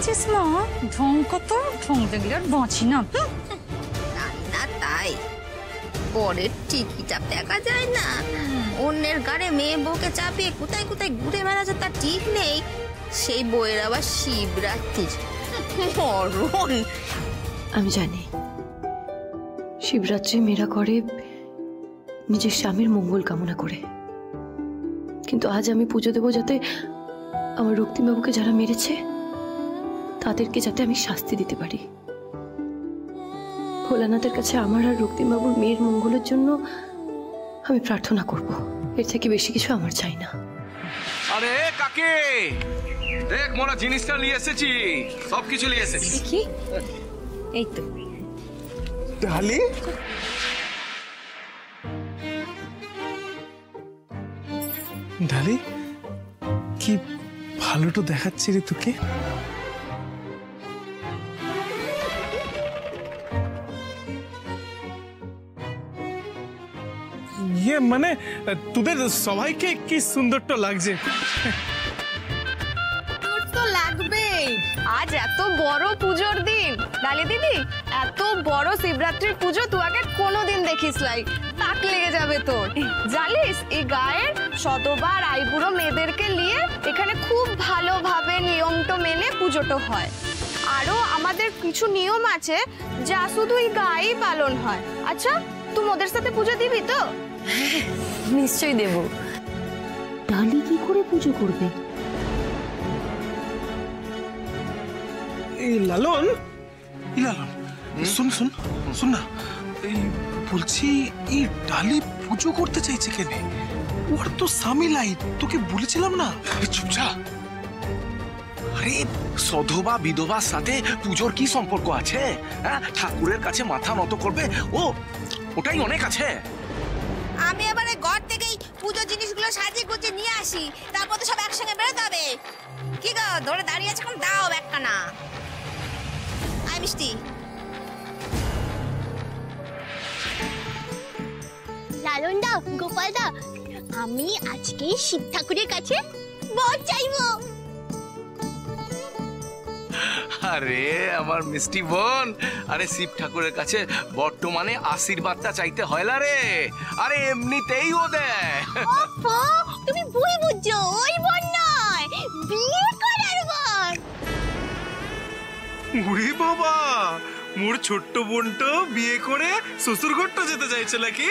দেখেছিস মা, ঢং কত, ঢং দেখলে আর বাঁচি না। না তাই পরের টিকিটা দেখা যায় না, অন্যের গাড়ে মেয়ে বউকে চাপিয়ে কোথায় কোথায় ঘুরে বেড়াচ্ছে তার ঠিক নেই। সেই বউয়ের আবার শিবরাত্রির মরণ। আমি জানি শিবরাত্রি মেয়েরা করে নিজের স্বামীর মঙ্গল কামনা করে, কিন্তু আজ আমি পুজো দেবো যাতে আমার রক্তিমবাবুকে যারা মেরেছে তাদেরকে যাতে আমি শাস্তি দিতে পারি। ভোলানাথের কাছে আমার আর রক্তিমবাবুর মেয়ের মঙ্গলের জন্য আমি প্রার্থনা করব, এর থেকে বেশি কিছু আমার চাই না। আরে কাকে দেখ, মোরা জিনিসটা নিয়ে এসেছি, সবকিছু নিয়ে এসেছি। কি? এই তো ডালি, ডালি কি ভালোটা দেখাচ্ছে রে তোকে। ইয়ে মানে তোদের সবাইকে কি সুন্দরটা লাগছে। তোর তো লাগবেই, আজ এত বড় পুজোর দিন। ডালি দিদি, এত বড় শিবরাত্রির পুজো তুই আগে কোনোদিন দেখিস লাই, তাক লেগে যাবে তোর। জানিস এই গায়ের শতবার আইবুড়ো মেয়েদেরকে নিয়ে এখানে খুব ভালোভাবে নিয়মটা মেনে পুজোটা হয়। আরো আমাদের কিছু নিয়ম আছে যা শুধু এই গায়েই পালন হয়। আচ্ছা তুই ওদের সাথে পুজো দিবি তো? নিশ্চয়ই দেব। ডালি কি করে পুজো করবে? এই লালন, শোন শোন শোন না, এই বলছি এই ডালি পুজো করতে চাইছে কেন? ওর তো স্বামী লাই, তোকে বলেছিলাম না? চুপচাপ। আরে সধবা বিধবার সাথে পুজোর কি সম্পর্ক আছে? হ্যাঁ, ঠাকুরের কাছে মাথা নত করবে, ওটাই অনেক আছে। আমি এবার ঘর থেকেই পুজো জিনিসগুলো সাজিয়ে গুছিয়ে নিয়ে আসি, তারপর তো সব একসঙ্গে বেরোতে হবে। কি গো ধরে দাঁড়িয়ে আছে, এখন দাও একটা না। আয় মিষ্টি। লালন দা, গোপাল দা, আমি আজকে শিব ঠাকুরের কাছে বর চাইবো। আরে আমার মিষ্টি বোন, আরে শিব ঠাকুরের কাছে বর্তমানে আশীর্বাদটা চাইতে হয় না রে, আরে এমনিতেই ও দেয়। তুমি ভুল বুঝছো, ওই বর নয়, বিয়ে করার বর। ওরে বাবা, মোর ছোট্ট বোনটা বিয়ে করে শ্বশুর ঘরটা যেতে চাইছে নাকি?